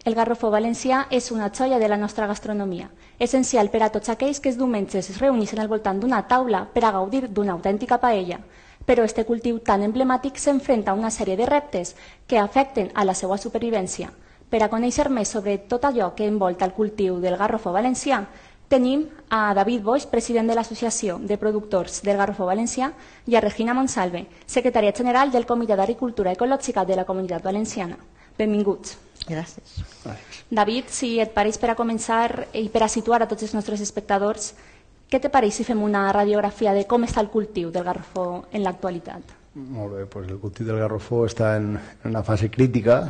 El garrofó valencià és una joia de la nostra gastronomia, essencial per a tots aquells que els diumenges es reuneixen al voltant d'una taula per a gaudir d'una autèntica paella. Però este cultiu tan emblemàtic s'enfrenta a una sèrie de reptes que afecten a la seva supervivència. Per a conèixer més sobre tot allò que envolta el cultiu del garrofó valencià, tenim a David Boix, president de l'Associació de Productors del Garrofó Valencià, i a Regina Monsalve, secretària general del Comitè d'Agricultura Ecològica de la Comunitat Valenciana. Benvinguts. Gràcies. David, si et pareix, per a començar i per a situar a tots els nostres espectadors, què te pareix si fem una radiografia de com està el cultiu del garrofó en l'actualitat? Molt bé, doncs el cultiu del garrofó està en una fase crítica.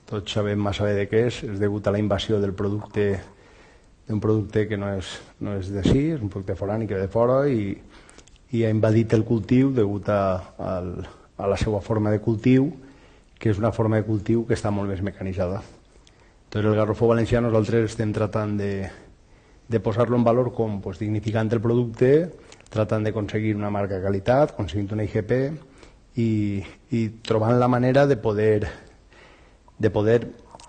Tots sabem massa bé de què és degut a la invasió del producte, d'un producte que no és d'ací, és un producte forani que ve de fora i ha invadit el cultiu degut a la seva forma de cultiu, que és una forma de cultiu que està molt més mecanitzada. Entonces el garrofó valencià nosaltres estem tratant de posar-lo en valor com dignificant el producte, tratant d'aconseguir una marca de qualitat, aconseguint una IGP i trobant la manera de poder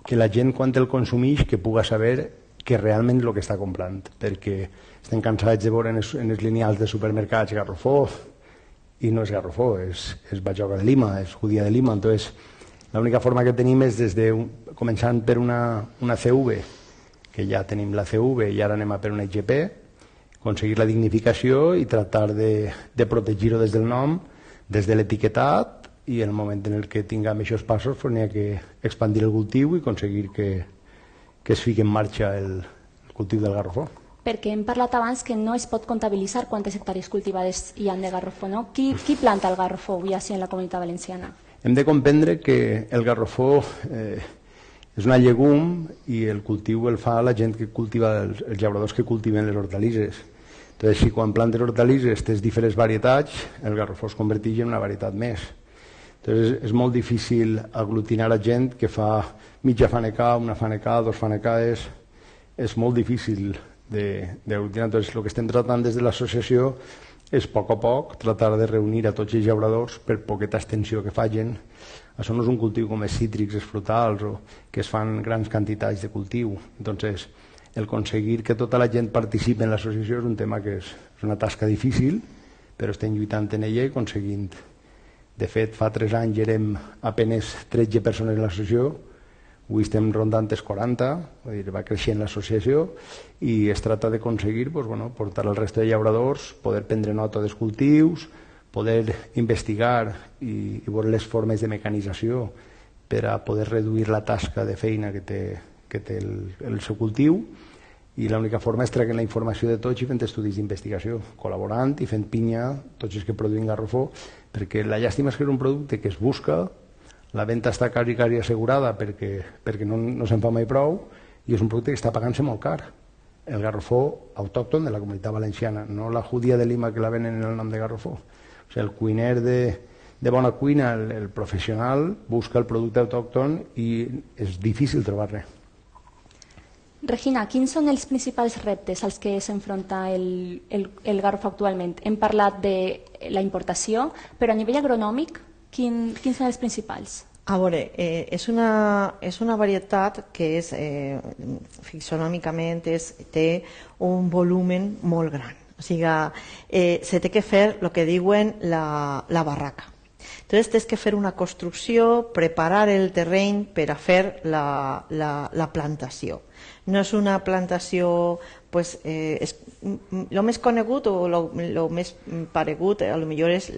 que la gent quan el consumeix que puga saber que realment el que està comprant, perquè estem cansats de veure en els lineals de supermercats garrofó i no és garrofó, és bajoca de Lima, és judía de Lima. Entonces l'única forma que tenim és començant per una CV, que ja tenim la CV i ara anem a per una IGP, aconseguir la dignificació i tratar de protegir-ho des del nom, des de l'etiquetat, i en el moment en què tinguem aquests passos n'hi ha que expandir el cultiu i aconseguir que es fiqui en marxa el cultiu del garrofó. Perquè hem parlat abans que no es pot comptabilitzar quantes hectàrees cultivades hi ha de garrofó, no? Qui planta el garrofó avui així en la Comunitat Valenciana? Hem de comprendre que el garrofó és una llegum i el cultiu el fa la gent que cultiva, els llauradors que cultiven les hortalisses. Entonces, si quan plantes hortalisses tens diferents varietats, el garrofó es converteix en una varietat més. Entonces, és molt difícil aglutinar a gent que fa mitja faneca, una faneca, dos fanecades. És molt difícil d'aglutinar. Entonces, el que estem tratant des de l'associació és a poc tratar de reunir a tots els llauradors per poqueta extensió que facin. Això no és un cultiu com els cítrics, els frutals, o que es fan grans quantitats de cultiu. Entonces, el aconseguir que tota la gent participi en l'associació és un tema que és una tasca difícil, però estem lluitant en ella i aconseguint. De fet, fa 3 anys érem apenas 13 persones en l'associació, avui estem rondant els 40, va creixent l'associació i es tracta d'aconseguir portar el resto de llauradors, poder prendre nota dels cultius, poder investigar i veure les formes de mecanització per a poder reduir la tasca de feina que té el seu cultiu, i l'única forma és traient la informació de tots i fent estudis d'investigació, col·laborant i fent pinya tots els que produïm garrofó, perquè la llàstima és que és un producte que es busca, la venda està quasi assegurada perquè no se'n fa mai prou, i és un producte que està pagant-se molt car. El garrofó autòcton de la Comunitat Valenciana, no la judía de Lima que la venen en el nom de garrofó. O sigui, el cuiner de bona cuina, el professional, busca el producte autòcton i és difícil trobar-ne. Regina, quins són els principals reptes als que s'enfronta el garrofó actualment? Hem parlat de la importació, però a nivell agronòmic, quins són els principals? A veure, és una varietat que fixonòmicament té un volumen molt gran. O sigui, se té que fer el que diuen la barraca. Entonces, tens que fer una construcció, preparar el terreny per a fer la plantació. No és una plantació, el més conegut o el més paregut, potser és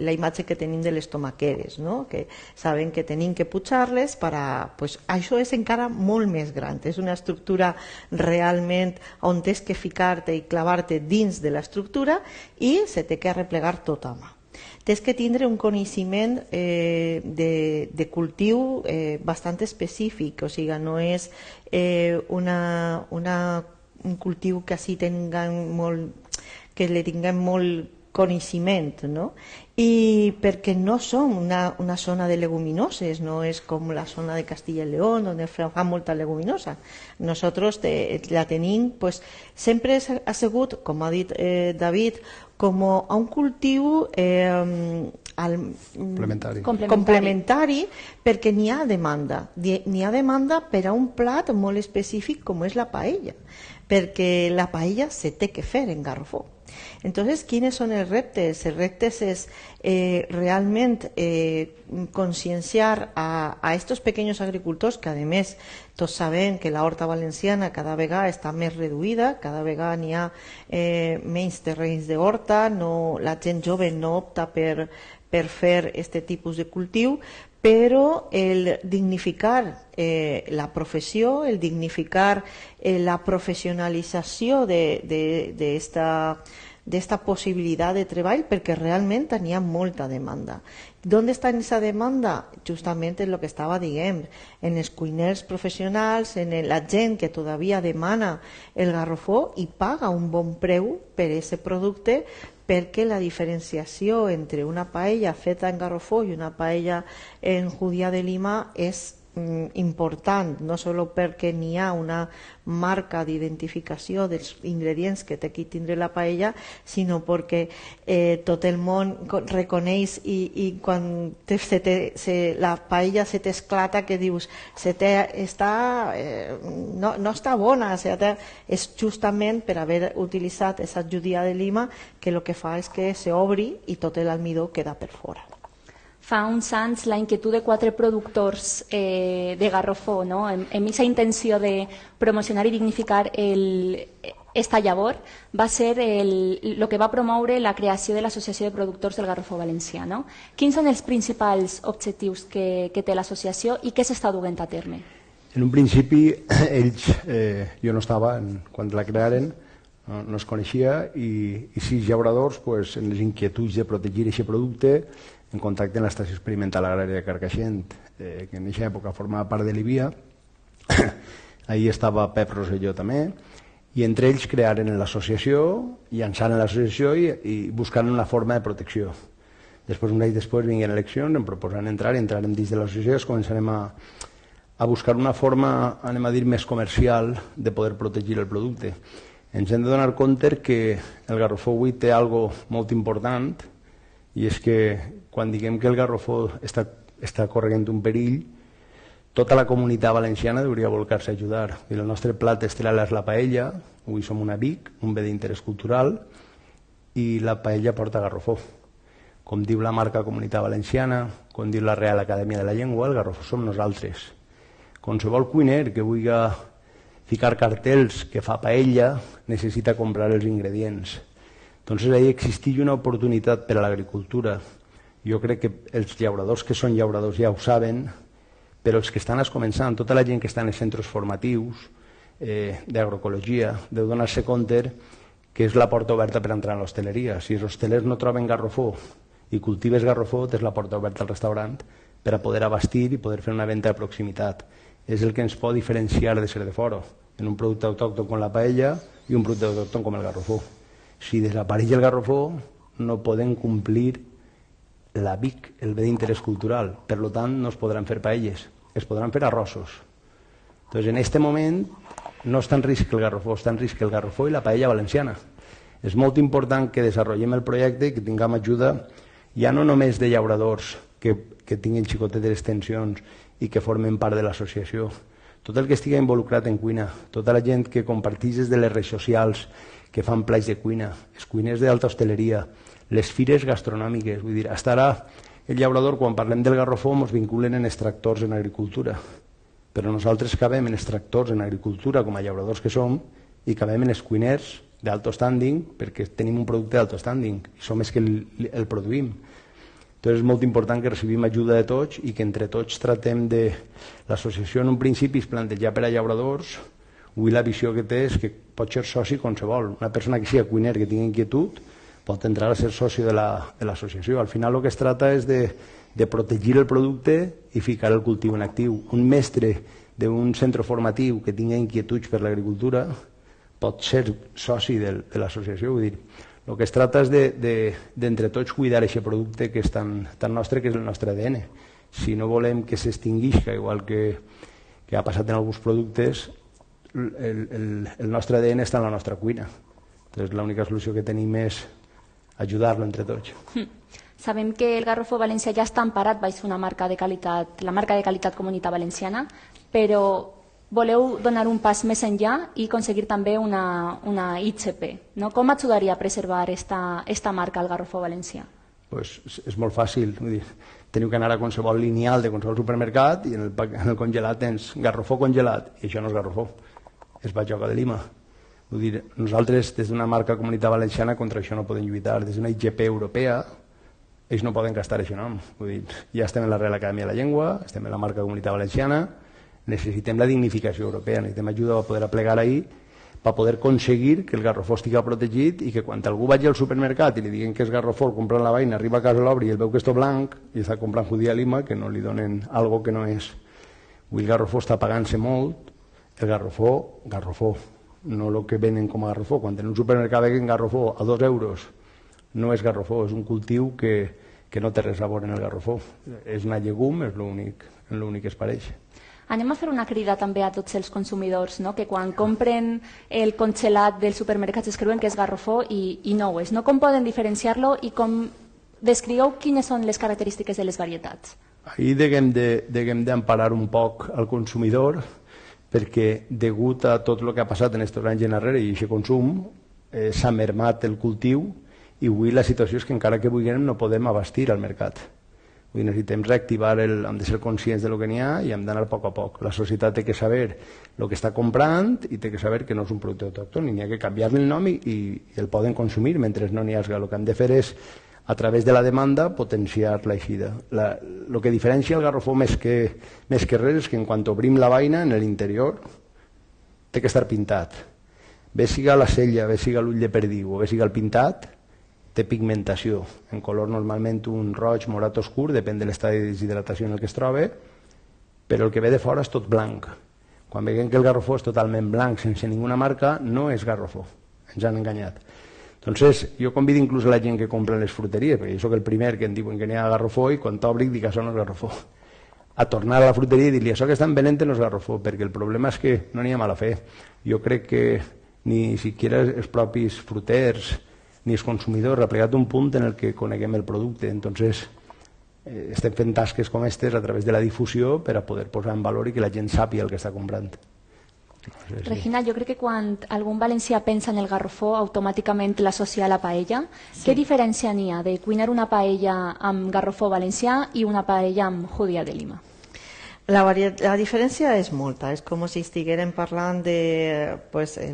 la imatge que tenim de les tomaqueres, que saben que tenim que pujar-les, això és encara molt més gran, és una estructura realment on tens que ficar-te i clavar-te dins de l'estructura i se té que arreplegar tot a mà. Tens que tindre un coneixement de cultiu bastant específic, o sigui, no és un cultiu que li tinguem molt coneixement, no? I perquè no som una zona de leguminoses, no és com la zona de Castilla y León, on fa molta leguminosa. Nosaltres la tenim, pues, sempre ha sigut, com ha dit David, com a un cultiu complementari, perquè n'hi ha demanda. N'hi ha demanda per a un plat molt específic com és la paella, perquè la paella se té que fer en Garrofó. Entonces, ¿quiénes son los reptes? El reptes es realmente concienciar a estos pequeños agricultores que además todos saben que la horta valenciana cada vegada està més reduïda, cada vegada n'hi ha menys terrenys de horta, la gent jove no opta per fer aquest tipus de cultiu, però el dignificar la professió, el dignificar la professionalització d'esta possibilitat de treball, perquè realment n'hi ha molta demanda. ¿Dónde está esa demanda? Justament en lo que estava dient, en els cuiners professionals, en la gent que todavía demana el garrofó i paga un bon preu per aquest producte, perquè la diferenciació entre una paella feta en garrofó i una paella en Judía de Lima és important, no només perquè n'hi ha una marca d'identificació dels ingredients que té que tindre la paella, sinó perquè tot el món reconeix i quan la paella se t'esclata que dius no està bona, és justament per haver utilitzat aquesta Judía de Lima que el que fa és que s'obri i tot l'almidó queda per fora. Fa uns anys la inquietud de 4 productors de garrofó, no? Amb aquesta intenció de promocionar i dignificar esta llavor, va ser el que va promoure la creació de l'Associació de Productors del Garrofó Valencià. No? Quins són els principals objectius que té l'associació i què s'està duent a terme? En un principi, ells, jo no estava quan la crearen, no es coneixia, i 6 llauradors, en les inquietuds de protegir aquest producte, en contacte amb l'Estació Experimental Agrària de Carcaixent, que en aquesta època formava part de l'IBIA. Ahí estava Pep Rosselló també, i entre ells crearen l'associació, llançant l'associació i buscant una forma de protecció. Després, un any després, vingueren eleccions, em proposaran entrarem dins de l'associació, començarem a buscar una forma, anem a dir, més comercial de poder protegir el producte. Ens hem de donar compte que el garrofó avui té algo molt important, i és que quan diguem que el garrofó està corrent un perill, tota la comunitat valenciana hauria de volcar-se a ajudar. El nostre plat estel·lar és la paella, avui som una Vic, un bé d'interès cultural, i la paella porta garrofó. Com diu la marca Comunitat Valenciana, com diu la Real Acadèmia de la Llengua, el garrofó som nosaltres. Qualsevol cuiner que vulgui ficar cartells que fa paella necessita comprar els ingredients. Entonces ahí existeix una oportunitat per a l'agricultura. Jo crec que els llauradors que són llauradors ja ho saben, però els que estan començant, tota la gent que està en els centres formatius d'agroecologia, deu donar-se compte que és la porta oberta per entrar en l'hostaleria. Si els hostelers no troben garrofó i cultives garrofó, és la porta oberta al restaurant per a poder abastir i poder fer una venda de proximitat. És el que ens pot diferenciar de ser de fora, en un producte autòcton com la paella i un producte autòcton com el garrofó. Si desapareix el garrofó, no podem complir la Vic, el bé d'interès cultural. Per tant, no es podran fer paelles, es podran fer arrossos. Entonces, en aquest moment no està en risc el garrofó, està en risc el garrofó i la paella valenciana. És molt important que desenvolupem el projecte i que tinguem ajuda ja no només de llauradors que tinguin xicotetes extensions i que formen part de l'associació, tot el que estigui involucrat en cuina, tota la gent que comparteix des de les redes socials, que fan plats de cuina, els cuiners d'alta hostaleria, les fires gastronòmiques. Vull dir, hasta ara el llaurador, quan parlem del garrofó, ens vinculen en extractors en agricultura, però nosaltres cabem en extractors en agricultura com a llauradors que som i cabem en els cuiners d'alto standing perquè tenim un producte d'alto standing i som els que el produïm. Entonces és molt important que recibim ajuda de tots i que entre tots tratem de... L'associació en un principi es planteja per a llauradors. Avui la visió que té és que pot ser soci qualsevol. Una persona que sigui cuiner, que tingui inquietud, pot entrar a ser soci de l'associació. Al final el que es tracta és de protegir el producte i ficar el cultiu en actiu. Un mestre d'un centre formatiu que tingui inquietuds per l'agricultura pot ser soci de l'associació. Vull dir, El que es tracta és d'entre tots cuidar aquest producte que és tan nostre, que és el nostre ADN. Si no volem que s'extinguisca, igual que ha passat en alguns productes, el nostre ADN està en la nostra cuina. Entonces, l'única solució que tenim és ajudar-lo entre tots. Sabem que el Garrofó valencià ja està emparat baix una marca de qualitat, la marca de qualitat Comunitat Valenciana, però voleu donar un pas més enllà i aconseguir també una ICP. No? Com ajudaria a preservar esta marca al Garrofó valencià? Pues és molt fàcil. Vull dir, teniu que anar a qualsevol lineal de qualsevol supermercat i en el congelat tens Garrofó congelat, i això no és Garrofó, és Bajoca de Lima. Vull dir, nosaltres, des d'una marca Comunitat Valenciana, contra això no podem lluitar. Des d'una IGP europea, ells no poden gastar aquest nom. Vull dir, ja estem en la Real Acadèmia de la Llengua, estem en la marca Comunitat Valenciana, necessitem la dignificació europea, necessitem ajuda per poder aplegar ahir, per poder aconseguir que el Garrofó estigui protegit i que quan algú vagi al supermercat i li diguen que és Garrofó, el compren la vaina, arriba a casa, l'obri i el veu que és tot blanc i està comprant Judía Lima, que no li donen algo que no és. Avui el Garrofó està pagant-se molt, el Garrofó, no el que venen com a Garrofó. Quan en un supermercat venen Garrofó a 2 euros, no és Garrofó, és un cultiu que no té res a veure en el Garrofó. És una llegum, és l'únic que es pareix. Anem a fer una crida també a tots els consumidors, no? Que quan compren el congelat dels supermercats escriuen que és Garrofó i no ho és. No? Com poden diferenciar-lo i com descrigueu quines són les característiques de les varietats? Ahir deguem d'emparar un poc al consumidor, perquè degut a tot el que ha passat en aquests anys enrere i aquest consum s'ha mermat el cultiu i avui la situació és que encara que vulguem no podem abastir al mercat. Avui necessitem reactivar, hem de ser conscients del que n'hi ha i hem d'anar a poc. La societat té que saber el que està comprant i té que saber que no és un producte autòcton i n'hi ha que canviar-li el nom i el poden consumir mentre no n'hi hagi. El que hem de fer és, a través de la demanda, potenciar l'eixida. El que diferencia el Garrofó més que res és que en quan obrim la vaina, en l'interior, té que estar pintat. Bé siga la cella, bé siga l'ull de perdiu o bé siga el pintat, té pigmentació, en color normalment un roig, morat oscur, depèn de l'estadi de deshidratació en el que es troba, però el que ve de fora és tot blanc. Quan veiem que el Garrofó és totalment blanc, sense ninguna marca, no és Garrofó, ens han enganyat. Entonces, jo convido inclús a la gent que compra en les fruteries, perquè jo soc el primer que em diuen que n'hi ha Garrofó i quan t'obric dic que això no és Garrofó. A tornar a la fruteria i dir-li això que estan venent no és Garrofó, perquè el problema és que no n'hi ha mala fe. Jo crec que ni siquiera els propis fruters ni els consumidors ha plegat un punt en el que coneguem el producte. Entonces, estem fent tasques com aquestes a través de la difusió per a poder posar en valor i que la gent sàpiga el que està comprant. Regina, jo crec que quan algun valencià pensa en el Garrofó, automàticament l'associa a la paella. Sí. Què diferència n'hi ha de cuinar una paella amb Garrofó valencià i una paella amb Judía de Lima? La diferència és molta, és com si estiguérem parlant de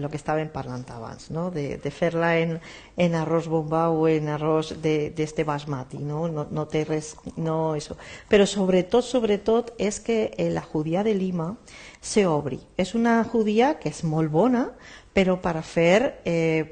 lo que estàvem parlant abans, no? De fer-la en arròs bomba o en arròs d'este basmati, no té res, no eso. Però sobretot és que la Judía de Lima se obri. És una judía que és molt bona, però per a fer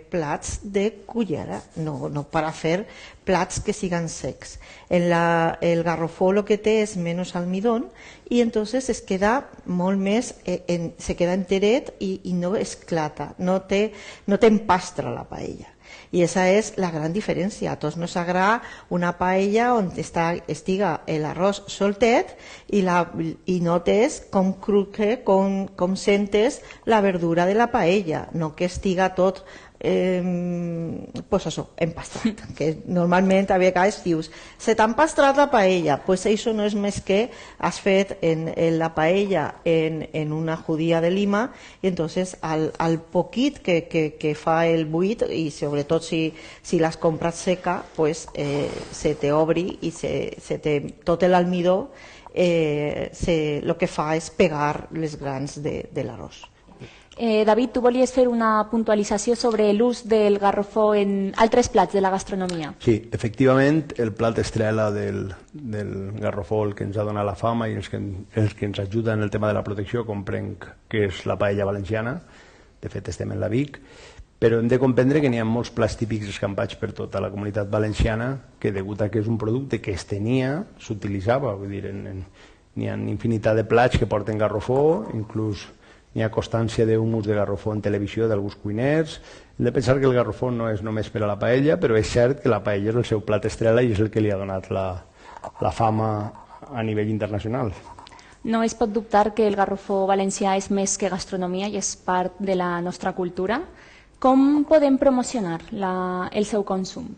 plats de cullera, no per a fer plats que siguen secs. El Garrofó lo que té és menys almidón i entonces es queda molt més, se queda enteret i no esclata, no t'empastra la paella. I aquesta és la gran diferència. A tots nos agrada una paella on estiga l'arròs soltet i notes com cruque, com sentes la verdura de la paella, no que estiga tot empastrat, que normalment a vegades dius se t'ha empastrat la paella, doncs això no és més que has fet en la paella en una Judía de Lima i entonces al poquit que fa el buit i sobretot si l'has comprat seca pues se te obri i tot l'almidó el que fa és pegar les grans de l'arròs. David, tu volies fer una puntualització sobre l'ús del Garrofó en altres plats de la gastronomia. Sí, efectivament, el plat estrella del Garrofó, el que ens ha donat la fama i els que ens ajuda en el tema de la protecció, comprenc que és la paella valenciana, de fet estem en la Vic, però hem de comprendre que n'hi ha molts plats típics escampats per tota la comunitat valenciana que degut a que és un producte que es tenia, s'utilitzava, vull dir, n'hi ha infinitat de plats que porten Garrofó, inclús n'hi ha constància d'humus de garrofó en televisió d'alguns cuiners. Hem de pensar que el garrofó no és només per a la paella, però és cert que la paella és el seu plat estrella i és el que li ha donat la fama a nivell internacional. No es pot dubtar que el garrofó valencià és més que gastronomia i és part de la nostra cultura. Com podem promocionar el seu consum?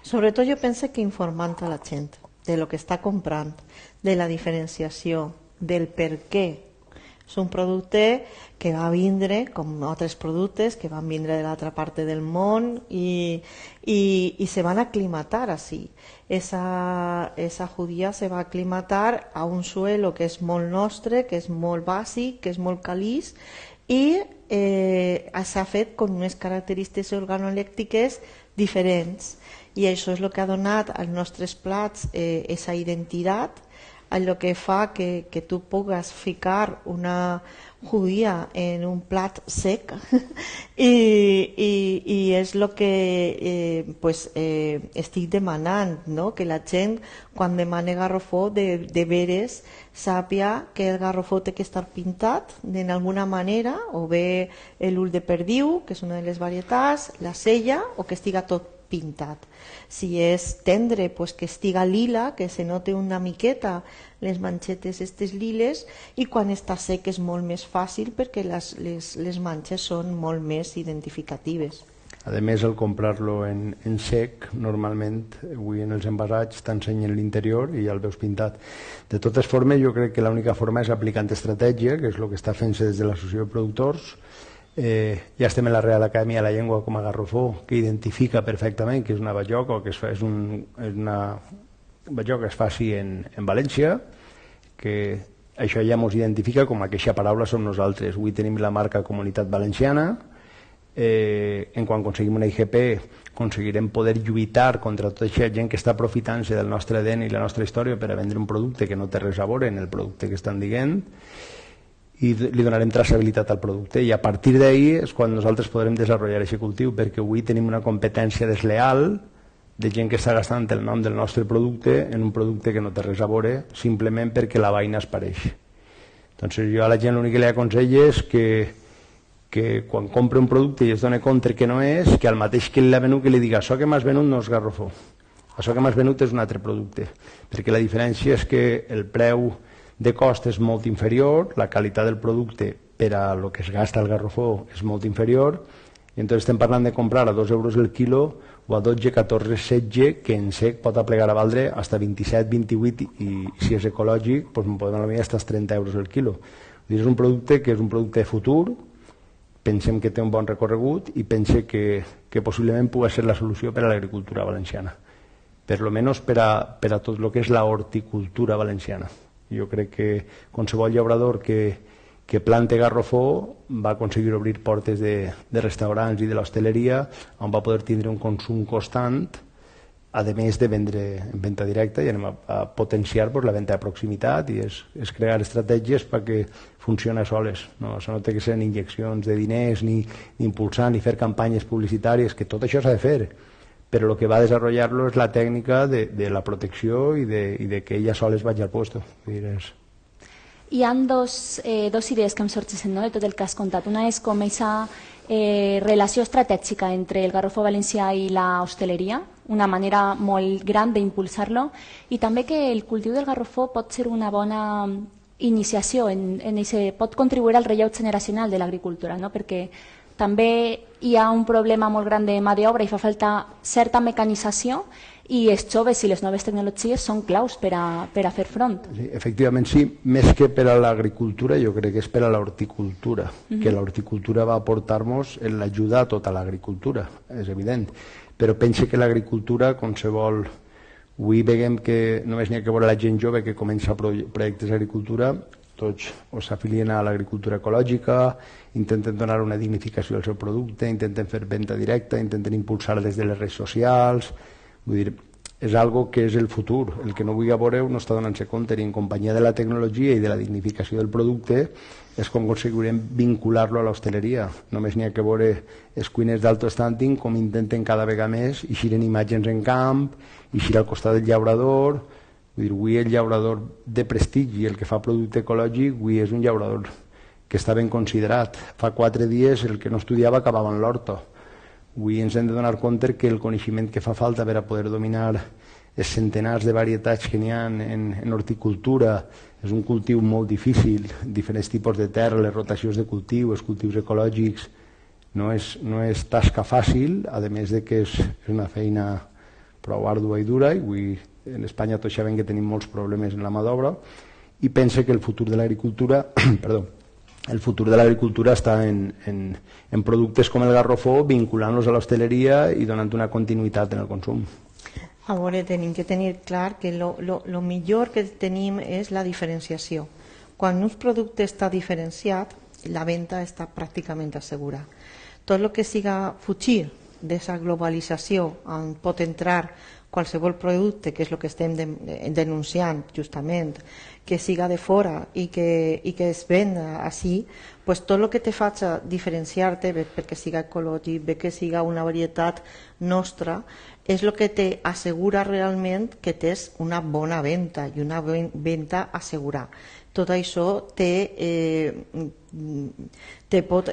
Sobretot jo penso que informant a la gent de lo que està comprant, de la diferenciació, del per què. És un producte que va vindre, com altres productes, que van vindre de l'altra part del món i se van aclimatar així. Esa judía se va aclimatar a un suelo que és molt nostre, que és molt bàsic, que és molt caliç i s'ha fet amb unes característiques organolèctiques diferents. I això és el que ha donat als nostres plats aquesta identitat, allò que fa que tu pugues ficar una judía en un plat sec i és el que estic demanant, no? Que la gent quan demana garrofó de veres sàpia que el garrofó té que estar pintat d'alguna manera, o bé l'ull de perdiu, que és una de les varietats, la cella, o que estiga tot pintat. Si és tendre, pues que estiga lila, que se note una miqueta les manxetes estes liles, i quan està sec és molt més fàcil perquè les manxes són molt més identificatives. A més, al comprar-lo en sec, normalment avui en els envasats t'ensenyen l'interior i ja el veus pintat. De totes formes, jo crec que l'única forma és aplicant estratègia, que és el que està fent-se des de l'associació de productors. Ja estem en la Real Acadèmia de la Llengua com a garrofó, que identifica perfectament que és una bajoca, que és una bajoca que es faci en València, que això ja ens identifica com aquesta paraula som nosaltres. Avui tenim la marca Comunitat Valenciana. En quan aconseguim una IGP aconseguirem poder lluitar contra tota aquesta gent que està aprofitant-se del nostre ADN i la nostra història per a vendre un producte que no té res a veure en el producte que estan dient, i li donarem traçabilitat al producte, i a partir d'ahir és quan nosaltres podrem desenvolupar aquest cultiu, perquè avui tenim una competència desleal de gent que està gastant el nom del nostre producte en un producte que no té res a veure, simplement perquè la vaina es pareix. Doncs jo a la gent l'únic que li aconsello és que quan compra un producte i es dona compte que no és, que al mateix que l'ha venut que li diga això que m'has venut no és garrofó, això que m'has venut és un altre producte, perquè la diferència és que el preu de cost és molt inferior, la qualitat del producte per a lo que es gasta el garrofó és molt inferior, i entonces estem parlant de comprar a 2 euros el quilo o a 12, 14, 16, que en sec pot aplegar a valdre fins a 27, 28, i si és ecològic doncs podem anar fins als 30 euros el quilo. És un producte que és un producte de futur, pensem que té un bon recorregut i pensem que possiblement pugui ser la solució per a l'agricultura valenciana, per lo menos per a tot el que és la horticultura valenciana. Jo crec que qualsevol llaurador que plante garrofó va aconseguir obrir portes de restaurants i de l'hostaleria on va poder tindre un consum constant, a més de vendre en venda directa, i anem a potenciar la venda de proximitat i és crear estratègies perquè funcioni soles. Això no té que ser injeccions de diners ni impulsar ni fer campanyes publicitàries, que tot això s'ha de fer, però el que va desenvolupar-lo és la tècnica de la protecció i de que ella sola es vagi al puesto. Hi ha dos idees que em sorgeixen de tot el que has contat. Una és com aquesta relació estratègica entre el garrofó valencià i la hostaleria, una manera molt gran d'impulsar-lo, i també que el cultiu del garrofó pot ser una bona iniciació, pot contribuir al relleu generacional de l'agricultura, perquè també hi ha un problema molt gran de mà d'obra i fa falta certa mecanització, i els joves i les noves tecnologies són claus per a fer front. Sí, efectivament sí, més que per a l'agricultura jo crec que és per a l'horticultura, que l'horticultura va aportar-nos l'ajuda a tota l'agricultura, és evident, però pense que l'agricultura, qualsevol, avui veiem que només n'hi ha que veure la gent jove que comença projectes d'agricultura, tots s'afilien a l'agricultura ecològica, intenten donar una dignificació al seu producte, intenten fer venda directa, intenten impulsar des de les redes socials. Vull dir, és algo que és el futur. El que no vulgui veure no està donant-se compte, i en companyia de la tecnologia i de la dignificació del producte és com aconseguirem vincular-lo a l'hostaleria. Només n'hi ha que veure els cuiners d'alto standing com intenten cada vegada més eixir imatges en camp, eixir al costat del llaurador. Vull dir, avui el llaurador de prestigi, el que fa producte ecològic, avui és un llaurador que està ben considerat. Fa 4 dies el que no estudiava acabava en l'horto. Avui ens hem de donar compte que el coneixement que fa falta per a poder dominar els centenars de varietats que n'hi ha en horticultura és un cultiu molt difícil, diferents tipus de terra, les rotacions de cultiu, els cultius ecològics, no és tasca fàcil, a més de que és una feina prou àrdua i dura, i avui en Espanya tots sabem que tenim molts problemes en la mà d'obra, i pense que el futur de l'agricultura el futur de l'agricultura està en productes com el garrofó, vinculant-los a l'hostaleria i donant una continuïtat en el consum. A veure, tenim que tenir clar que lo millor que tenim és la diferenciació. Quan un producte està diferenciat, la venda està pràcticament assegurada. Tot el que siga fugir d'aquesta globalització on pot entrar qualsevol producte, que és el que estem denunciant justament, que siga de fora i que es venda així, pues tot el que te faci diferenciar-te, bé perquè siga ecològic, bé que siga una varietat nostra, és el que t'assegura realment que tens una bona venda i una venda assegurada. Tot això te pot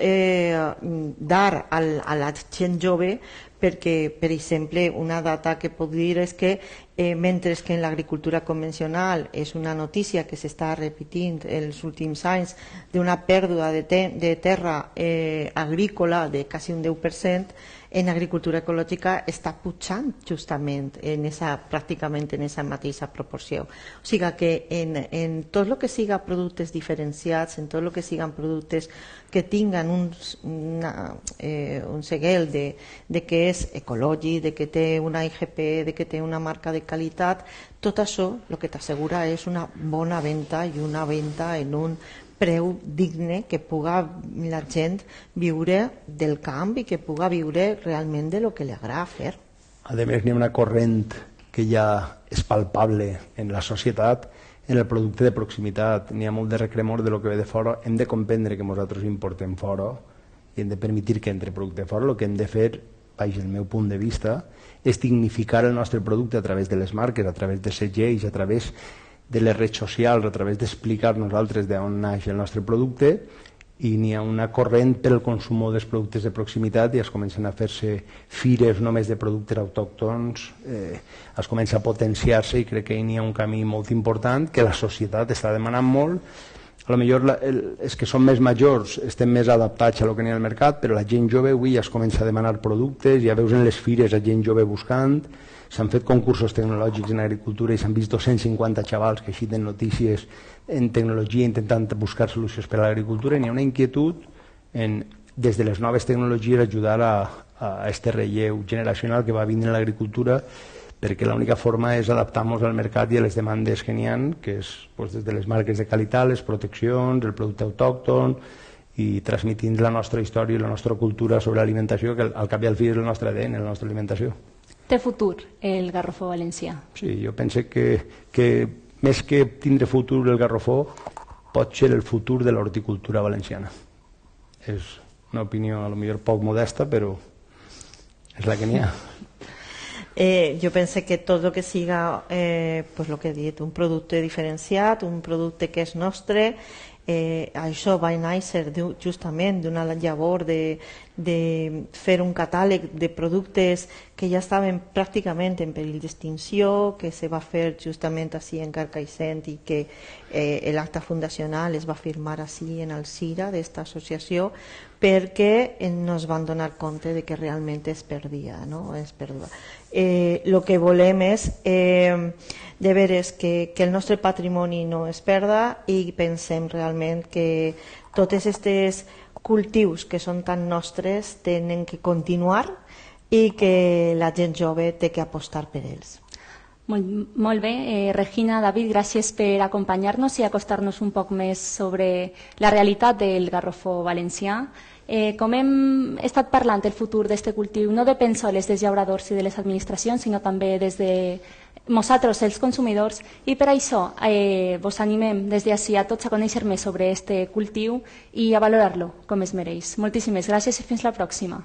dar a la gent jove, perquè, per exemple, una data que puc dir és que mentre que en l'agricultura convencional és una notícia que s'està repetint els últims anys d'una pèrdua de terra agrícola de quasi un 10%, en agricultura ecològica està pujant justament pràcticament en aquesta mateixa proporció. O sigui que en tot el que siga productes diferenciats, en tot el que siguin productes que tinguen un segells de que és ecològic, de que té una IGP, de que té una marca de qualitat, tot això el que t'assegura és una bona venda i una venda en un preu digne que puga la gent viure del camp i que puga viure realment de lo que li agrada fer. A més, n'hi ha una corrent que ja és palpable en la societat en el producte de proximitat. N'hi ha molt de recremor de lo que ve de fora. Hem de comprendre que nosaltres importem fora i hem de permetir que entre producte fora. El que hem de fer, baix el meu punt de vista, és dignificar el nostre producte a través de les marques, a través de segells, a través de les redes socials, a través d'explicar nosaltres d'on naix el nostre producte, i n'hi ha una corrent per al consum dels productes de proximitat i es comencen a fer-se fires només de productes autòctons, es comença a potenciar-se, i crec que n'hi ha un camí molt important que la societat està demanant molt. A lo millor els que són més majors estem més adaptats a lo que n'hi ha al mercat, però la gent jove avui ja es comença a demanar productes, ja veus en les fires a gent jove buscant. S'han fet concursos tecnològics en agricultura i s'han vist 250 xavals que així tenen notícies en tecnologia intentant buscar solucions per a l'agricultura, i n'hi ha una inquietud en, des de les noves tecnologies, ajudar a aquest relleu generacional que va vindre en l'agricultura, perquè l'única forma és adaptar-nos al mercat i a les demandes que n'hi ha, que és des de les marques de qualitat, les proteccions, el producte autòcton, i transmitint la nostra història i la nostra cultura sobre l'alimentació, que al cap i al fi és el nostre ADN, la nostra alimentació. Té futur el garrofó valencià? Sí, jo penso que més que tindre futur el garrofó, pot ser el futur de l'horticultura valenciana. És una opinió a lo millor poc modesta, però és la que n'hi ha. Jo penso que tot el que siga, pues el que he dit, un producte diferenciat, un producte que és nostre, això va néixer justament d'una llavor de fer un catàleg de productes que ja estaven pràcticament en perill d'extinció, que se va fer justament així en Carcaixent, i que l'acte fundacional es va firmar així en el CIRA d'esta associació, perquè no es van donar compte de que realment es perdia, no? Es perdia. El que volem és de veres que el nostre patrimoni no es perda, i pensem realment que tots aquests cultius que són tan nostres tenen que continuar i que la gent jove té que apostar per ells. Molt bé, Regina, David, gràcies per acompanyar-nos i acostar-nos un poc més sobre la realitat del garrofó valencià. Com hem estat parlant, el futur d'aquest cultiu no depèn sols dels llauradors i de les administracions, sinó també des de nosaltres, els consumidors, i per això vos animem des d'ací a tots a conèixer més sobre aquest cultiu i a valorar-lo com es mereix. Moltíssimes gràcies i fins la pròxima.